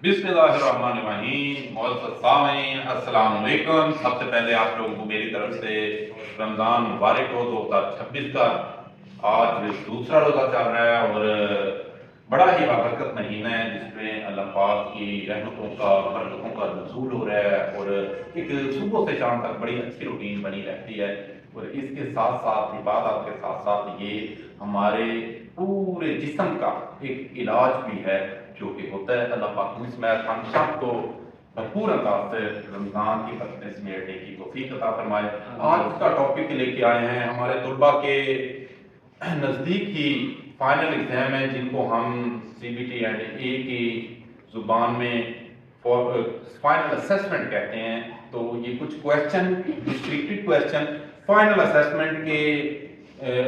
बिस्मिल्लाहिर्रहमानिर्रहीम। मोअज़्ज़ज़ सामीन, अस्सलाम वालेकुम। सबसे पहले आप लोगों को मेरी तरफ से रमज़ान मुबारक हो 2026 का। आज दूसरा रोज़ा चल रहा है और बड़ा ही बाबरकत महीना है जिसमें अल्लाह पाक की रहमतों का बरकतों का नुज़ूल हो रहा है और एक सुबह से शाम तक बड़ी अच्छी रूटीन बनी रहती है। और इसके साथ साथ इबादत के साथ साथ ये हमारे पूरे जिस्म का एक इलाज भी है जो कि होता है। अल्लाह पाक इसमें हम सबको भरपूर अंदाज से रमज़ान की बरकतें समेटने की तौफीक अता फरमाए। आज का टॉपिक लेके आए हैं हमारे तुलबा के नज़दीक ही फाइनल एग्ज़ाम है जिनको हम CBT एंड A की ज़ुबान में फाइनल असेसमेंट कहते हैं। तो ये कुछ question descriptive question final assessment के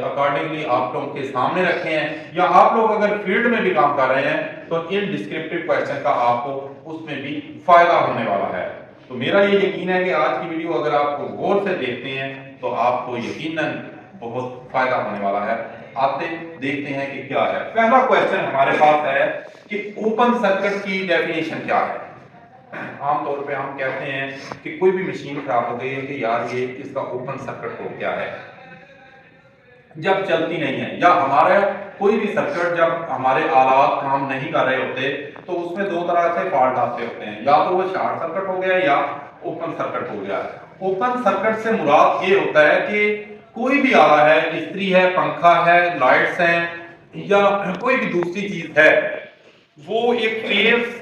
अकॉर्डिंगली आप लोगों के सामने रखे हैं, या आप लोग अगर फील्ड में भी काम कर रहे हैं तो इन डिस्क्रिप्टिव क्वेश्चन का आपको उसमें भी फायदा होने वाला है। तो मेरा ये यकीन है कि आज की वीडियो अगर आप गौर से देखते हैं तो आपको यकीनन बहुत फायदा होने वाला है। आते देखते हैं कि क्या है। पहला क्वेश्चन हमारे पास है कि ओपन सर्किट की डेफिनेशन क्या है। आमतौर पे हम कहते हैं कि कोई भी मशीन खराब हो गई है कि यार ये इसका ओपन सर्किट हो क्या है, जब चलती नहीं है या हमारे कोई भी सर्किट जब हमारे आलात काम नहीं कर रहे होते तो उसमें दो तरह से फॉल्ट आते होते हैं, या तो वो शॉर्ट सर्किट हो गया या ओपन सर्किट हो गया। ओपन सर्किट से मुराद ये होता है कि कोई भी आला है, इस्त्री है, पंखा है, लाइट्स हैं या कोई भी दूसरी चीज है, वो एक फेज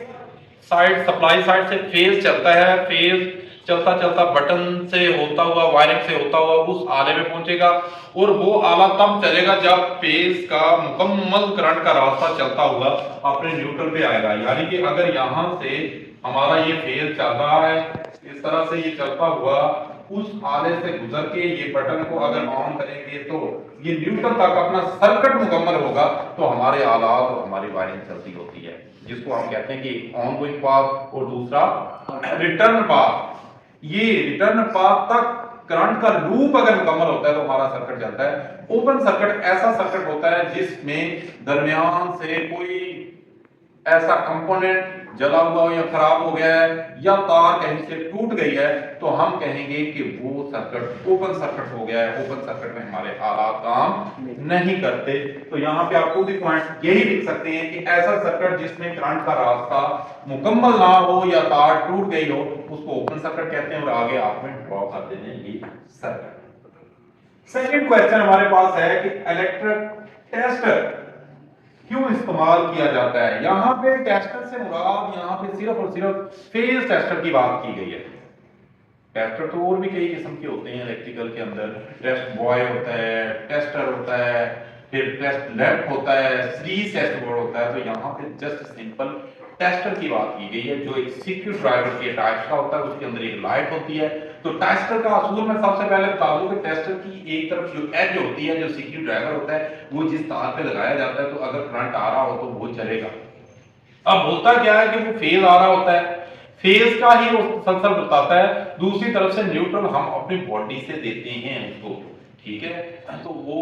साइड सप्लाई साइड से फेज चलता है। फेज चलता चलता बटन से होता हुआ वायरिंग से होता हुआ उस आले में पहुंचेगा और वो आला तब चलेगा जब फेज का मुकम्मल करंट का रास्ता चलता हुआ अपने न्यूट्रल पे आएगा। यानी कि अगर यहां से हमारा ये फेज चल रहा है, इस तरह से ये चलता हुआ उस आले से गुजर के ये बटन को अगर ऑन करेंगे तो ये न्यूट्रल तक अपना सर्किट मुकम्मल होगा तो हमारे आलात और हमारी वायरिंग चलती होती है, जिसको हम कहते हैं कि ऑन गोइंग पाथ और दूसरा रिटर्न पाथ। ये रिटर्न पाथ तक करंट का लूप अगर मुकम्मल होता है तो हमारा सर्किट चलता है। ओपन सर्किट ऐसा सर्किट होता है जिसमें दरमियान से कोई ऐसा कंपोनेंट जला हुआ हो या खराब हो गया है या तार कहीं से टूट गई है तो हम कहेंगे कि वो सर्किट ओपन सर्किट हो गया है। ओपन सर्किट में हमारे आलात काम नहीं करते। तो यहाँ पे आपको भी पॉइंट यही लिख सकते हैं कि ऐसा सर्किट जिसमें करंट का रास्ता मुकम्मल ना हो या तार टूट गई हो उसको ओपन सर्किट कहते हैं। और आगे आप में ड्रॉ कर देते हैं ये सर्किट। सेकंड क्वेश्चन हमारे पास है कि इलेक्ट्रिक टेस्टर क्यों इस्तेमाल किया जाता है। यहां पे टेस्टर से मुराद यहां पे सिर्फ और सिर्फ फेज टेस्टर की बात की गई है। टेस्टर तो और भी कई किस्म के होते हैं इलेक्ट्रिकल के अंदर, टेस्ट बॉय होता है, टेस्टर होता है, फिर टेस्ट लैंप होता है, सीरीज टेस्ट बोर्ड होता है। तो यहाँ पे जस्ट सिंपल टेस्टर की बात की गई है जो एक स्क्रू ड्राइवर के टाइप का होता है, उसके अंदर एक लाइट होती है। तो टेस्टर का असूल में सबसे पहले बता दूं कि टेस्टर की एक तरफ जो एज होती है, जो स्क्रू ड्राइवर होता है, वो जिस तार पे लगाया जाता है तो अगर करंट आ रहा हो तो वो चलेगा। अब होता क्या है कि वो फेज आ रहा होता है, फेज का ही वो सलसल बताता है, दूसरी तरफ से न्यूट्रल हम अपनी बॉडी से देते हैं उसको, ठीक है। तो वो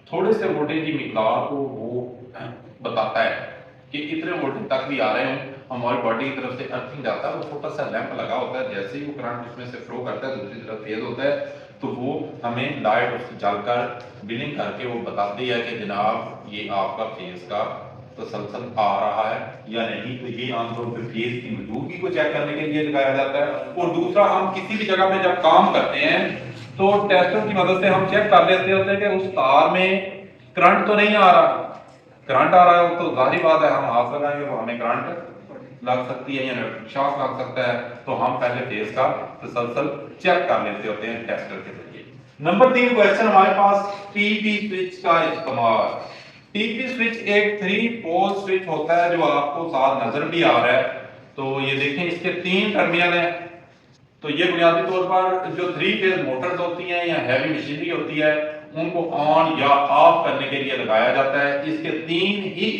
थोड़े से वोल्टेज की मिकदार को वो बताता है कि इतने वोल्टेज तक भी आ रहे हो, हमारी बॉडी की तरफ से अर्थिंग जाता है। वो छोटा सा लैंप लगा होता है, जैसे ही वो करंट उसमें से फ्लो करता है दूसरी तरफ फेज होता है तो वो हमें लाइट उससे जलकर बिलिंग करके वो बताती है कि जनाब ये आपका फेज का तसलसल आ रहा है या नहीं। तो ये आमतौर पर फेज की मौजूदगी को चेक करने के लिए लगाया जाता है। और दूसरा, हम किसी भी जगह पे जब काम करते हैं तो टेस्टर की मदद से हम चेक कर लेते होते हैं कि उस तार में करंट तो नहीं आ रहा। करंट आ रहा है तो जाहिर बात है हम हाथ लगाएंगे तो हमें करंट लग सकती है या शॉक लग सकता है। तो हम पहले फेज का तसलसल चेक कर लेते होते हैं टेस्टर के जरिए। नंबर 3 क्वेश्चन हमारे पास, टीपी स्विच का इस्तेमाल। टीपी स्विच एक 3 पोल स्विच होता है जो आपको साथ नजर भी आ रहा है। तो ये देखें, इसके 3 टर्मिनल हैं। तो ये बुनियादी तौर पर जो 3 फेज मोटर्स होती हैं या हैवी मशीनरी होती है उनको ऑन या ऑफ करने के लिए लगाया जाता है। इसके 3 ही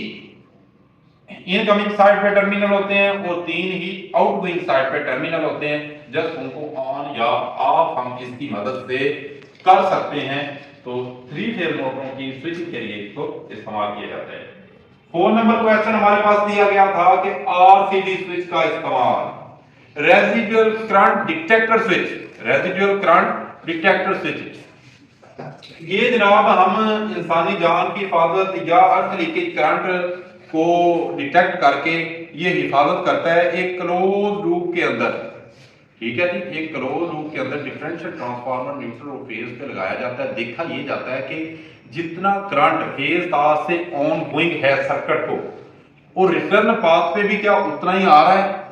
इनकमिंग साइड पे टर्मिनल होते हैं और 3 ही आउटगोइंग साइड पे टर्मिनल होते हैं। जस्ट उनको ऑन या ऑफ हम इसकी मदद से कर सकते हैं। तो 3 फेज मोटरों की स्विचिंग के लिए इसको इस्तेमाल किया जाता है। 4 नंबर क्वेश्चन हमारे पास दिया गया था कि आरसीडी स्विच का इस्तेमाल residual current detector switch, residual current detector switch, ये जनाब हम इंसानी जान की हिफाजत या हर तरीके की करंट को डिटेक्ट करके ये हिफाजत करता है एक क्लोज लूप के अंदर। ठीक है जी, एक क्लोज लूप के अंदर डिफरेंशियल ट्रांसफार्मर न्यूट्रल और फेज पे लगाया जाता है। देखा ये जाता है कि जितना करंट फेज तार से ऑन गोइंग है सर्किट को, और रिटर्न पाथ पे भी क्या उतना ही आ रहा है।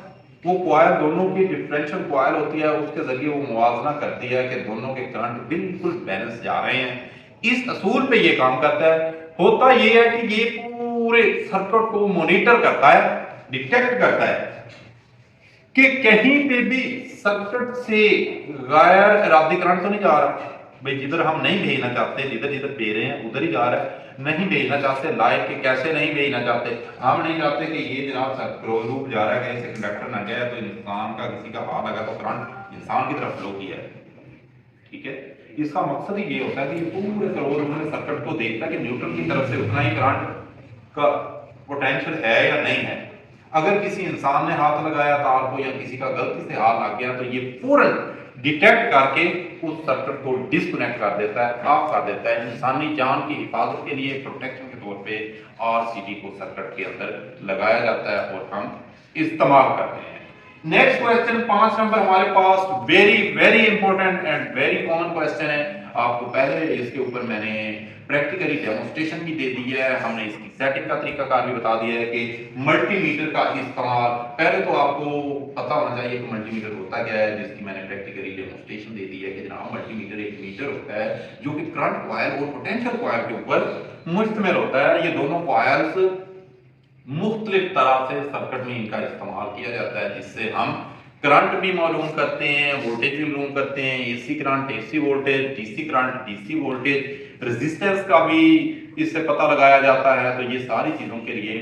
वो कॉइल दोनों की डिफरेंशियल कॉइल होती है, उसके जरिए वो मुआवजा करती है कि दोनों के करंट बिल्कुल बैलेंस जा रहे हैं। इस असूल पे ये काम करता है। होता ये है कि ये पूरे सर्किट को मॉनिटर करता है, डिटेक्ट करता है कि कहीं पे भी सर्किट से गैर इरादी करंट तो नहीं जा रहा। भाई जिधर हम नहीं भेजना चाहते, जिधर जिधर दे रहे हैं उधर ही जा रहा है। नहीं भेजना चाहते लाइट के कैसे नहीं भेजना चाहते, हम नहीं चाहते कि ये जनाब क्लोज लूप जा रहा है, कहीं से कंडक्टर ना जाए तो इंसान का किसी का हाथ लगा तो करंट इंसान की तरफ फ्लो किया है। ठीक है, इसका मकसद ही ये होता है कि ये पूरे क्लोज लूप में सर्किट को देखता है कि न्यूट्रल की तरफ से उतना ही करंट का पोटेंशियल है या नहीं है। अगर किसी इंसान ने हाथ लगाया तार को या किसी का गलती से हाथ लग गया तो ये फौरन डिटेक्ट करके उस सर्किट को डिस्कनेक्ट कर देता है, ऑफ कर देता है। इंसानी जान की हिफाजत के लिए प्रोटेक्शन के तौर पे आरसीडी को सर्किट के अंदर लगाया जाता है और हम इस्तेमाल करते हैं। नेक्स्ट क्वेश्चन 5 नंबर हमारे पास very very important and very common question है। आपको पहले इसके ऊपर मैंने प्रैक्टिकली डेमोन्स्ट्रेशन भी दे दी है, हमने इसकी सेटिंग का तरीकाकार भी बता दिया है कि मल्टीमीटर का इस्तेमाल। पहले तो आपको पता होना चाहिए कि मल्टीमीटर होता क्या है, जिसकी मैंने प्रैक्टिकली डेमोन्स्ट्रेशन दे दी है कि जनाब मल्टीमीटर एक मीटर होता है जो कि करंट कॉइल और पोटेंशियल कॉइल के ऊपर मुश्तमिल होता है। ये दोनों कॉइल्स मुख्तलिफ तरह से सर्किट में इनका इस्तेमाल किया जाता है, जिससे हम करंट भी मालूम करते हैं, वोल्टेज भी मालूम करते हैं, AC current AC voltage, DC current DC voltage, resistance का भी इससे पता लगाया जाता है। तो ये सारी चीजों के लिए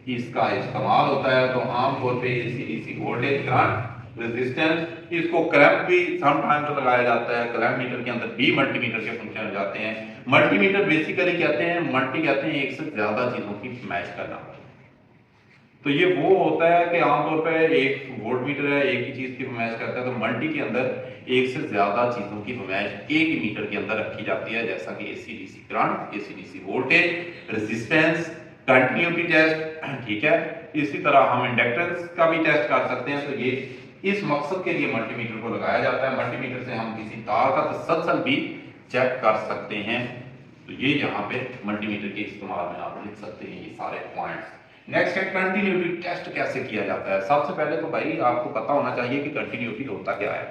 इसका इस्तेमाल होता है। तो आमतौर पे AC DC voltage current resistance, इसको क्लैंप भी समटाइम्स लगाया जाता है। क्लैंप मीटर के अंदर भी मल्टीमीटर के फंक्शन हो जाते हैं। मल्टीमीटर बेसिकली कहते हैं, मल्टी कहते हैं एक से ज्यादा चीजों की मैच करना। तो ये वो होता है कि आमतौर पर एक वोल्ट मीटर है, एक ही चीज की फरमाइश करता है। तो मल्टी के अंदर एक से ज्यादा चीजों की फरमाइश एक ही मीटर के अंदर रखी जाती है, जैसा कि AC DC current, AC DC voltage, resistance, continuity test. ठीक है, इसी तरह हम इंडक्टेंस का भी टेस्ट कर सकते हैं। तो ये इस मकसद के लिए मल्टीमीटर को लगाया जाता है। मल्टीमीटर से हम किसी तार का तसलसल भी चेक कर सकते हैं। तो ये यहाँ पे मल्टीमीटर के इस्तेमाल में आप लिख सकते हैं ये सारे पॉइंट्स। नेक्स्ट है कंटिन्यूटी टेस्ट कैसे किया जाता है। सबसे पहले तो भाई आपको पता होना चाहिए कि कंटिन्यूटी होता क्या है।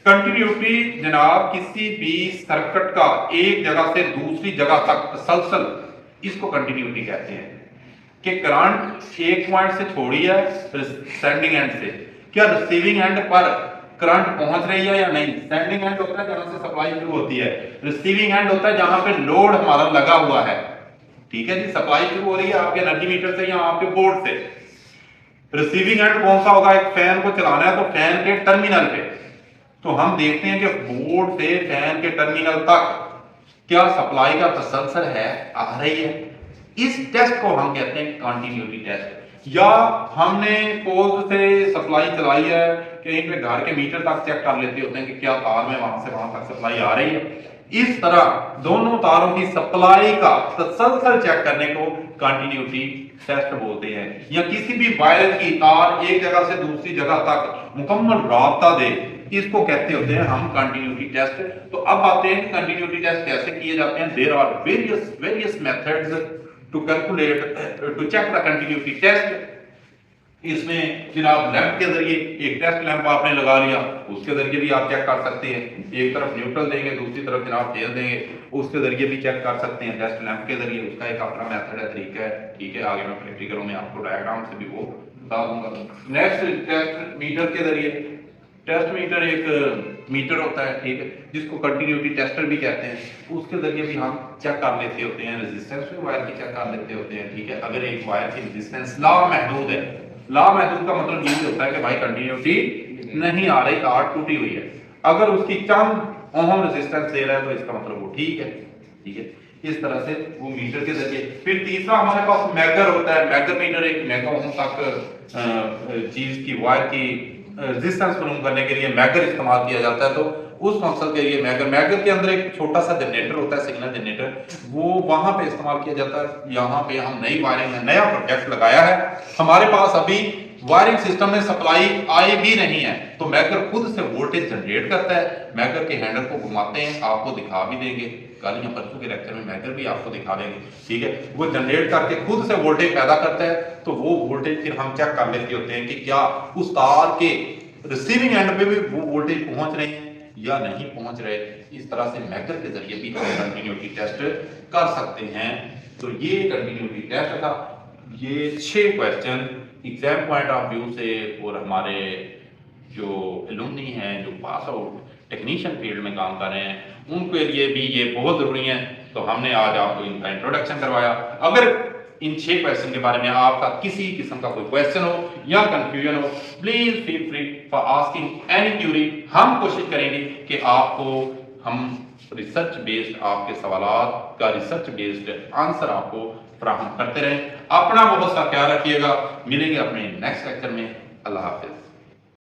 कंटिन्यूटी जनाब किसी भी सर्किट का एक जगह से दूसरी जगह तक तसलसल, इसको कंटिन्यूटी कहते हैं। कि करंट एक पॉइंट से छोड़ी है सेंडिंग एंड से, क्या रिसीविंग एंड पर करंट पहुंच रही है या नहीं। सेंडिंग एंड होता है जहां से सप्लाई शुरू होती है, रिसीविंग एंड होता है जहां पे लोड हमारा लगा हुआ है। ठीक है जी, सप्लाई शुरू हो रही है आपके एनर्जी मीटर से या आपके बोर्ड से। रिसीविंग एंड कौन सा होगा, एक फैन को चलाना है तो फैन के टर्मिनल पे। तो हम देखते हैं कि बोर्ड से फैन के टर्मिनल तक क्या सप्लाई का तसलसल है, आ रही है। इस टेस्ट को हम कहते हैं कंटिन्यूटी टेस्ट। या हमने पोल से सप्लाई चलाई है, कहीं पे घर के मीटर तक चेक कर लेते होते हैं कि क्या तार में वहां से वहां तक सप्लाई आ रही है। इस तरह दोनों तारों की सप्लाई का तसलसल चेक करने को कंटिन्यूटी टेस्ट बोलते हैं। या किसी भी वायर की तार एक जगह से दूसरी जगह तक मुकम्मल राब्ता दे, इसको कहते होते हैं हम कंटिन्यूटी टेस्ट। तो अब आते हैं कंटिन्यूटी टेस्ट कैसे किए जाते हैं। There are various methods to calculate to check the continuity test. इसमें जनाब लैंप के जरिए, एक टेस्ट लैंप आपने लगा लिया, उसके जरिए भी आप चेक कर सकते हैं। एक तरफ न्यूट्रल देंगे, दूसरी तरफ जनाब फेज देंगे, उसके जरिए भी चेक कर सकते हैं टेस्ट लैंप के जरिए। उसका एक अपना मेथड है, तरीका है। ठीक है, आगे मैं प्रैक्टिकलों में आपको डायग्राम से भी वो बता दूंगा। नेक्स्ट टेस्ट मीटर के जरिए। टेस्ट मीटर एक मीटर होता है, ठीक है, जिसको कंटिन्यूटी टेस्टर भी कहते हैं। उसके जरिए भी हम चेक कर लेते होते हैं, रेजिस्टेंस भी वायर की चेक कर लेते होते हैं। ठीक है, अगर एक वायर की रेजिस्टेंस लामहदूद है, लामहदूद का मतलब ये होता है कि भाई कंटिन्यूटी नहीं आ रही, आर्ट टूटी हुई है। अगर उसकी चंद ओम रेजिस्टेंस दे रहा है तो इसका मतलब वो ठीक है। ठीक है, इस तरह से वो मीटर के जरिए। फिर तीसरा हमारे पास मैगर होता है। मैगर मीटर एक मेगा ओम तक चीज की वायर की रेजिस्टेंस मालूम करने के लिए मैगर इस्तेमाल किया जाता है। तो उस मकसद के लिए मैगर के अंदर एक छोटा सा जनरेटर होता है, सिग्नल जनरेटर, वो वहां पे इस्तेमाल किया जाता है। यहाँ पे हम नई वायरिंग है, नया प्रोजेक्ट लगाया है। हमारे पास अभी वायरिंग सिस्टम में सप्लाई आई भी नहीं है, तो मैगर खुद से वोल्टेज जनरेट करता है। मैगर के हैंडल को घुमाते हैं, आपको दिखा भी देंगे कल या परसों के लेक्चर में मैगर भी आपको दिखा देंगे, ठीक है। वो जनरेट करके खुद से वोल्टेज पैदा करता है। तो वो वोल्टेज फिर हम चेक कर लेते होते हैं कि क्या उस तार के रिसीविंग एंड पे भी वो वोल्टेज पहुंच रहे हैं या नहीं पहुंच रहे। इस तरह से मैगर के जरिए भी हम कंटिन्यूटी टेस्ट कर सकते हैं। तो ये कंटिन्यूटी टेस्ट था। ये 6 question exam point of view से और हमारे जो एलुमनी हैं जो पास आउट टेक्नीशियन फील्ड में काम कर रहे हैं उनके लिए भी ये बहुत ज़रूरी है। तो हमने आज आपको इनका इंट्रोडक्शन करवाया। अगर इन 6 क्वेश्चन के बारे में आपका किसी किस्म का कोई क्वेश्चन हो या कंफ्यूजन हो, please feel free for asking any Curie. हम कोशिश करेंगे कि आपको हम रिसर्च बेस्ड आपके सवालात का रिसर्च बेस्ड आंसर आपको फराहम करते रहें। अपना बहुत सा ख्याल रखिएगा। मिलेंगे अपने नेक्स्ट लेक्चर में। अल्लाह हाफिज।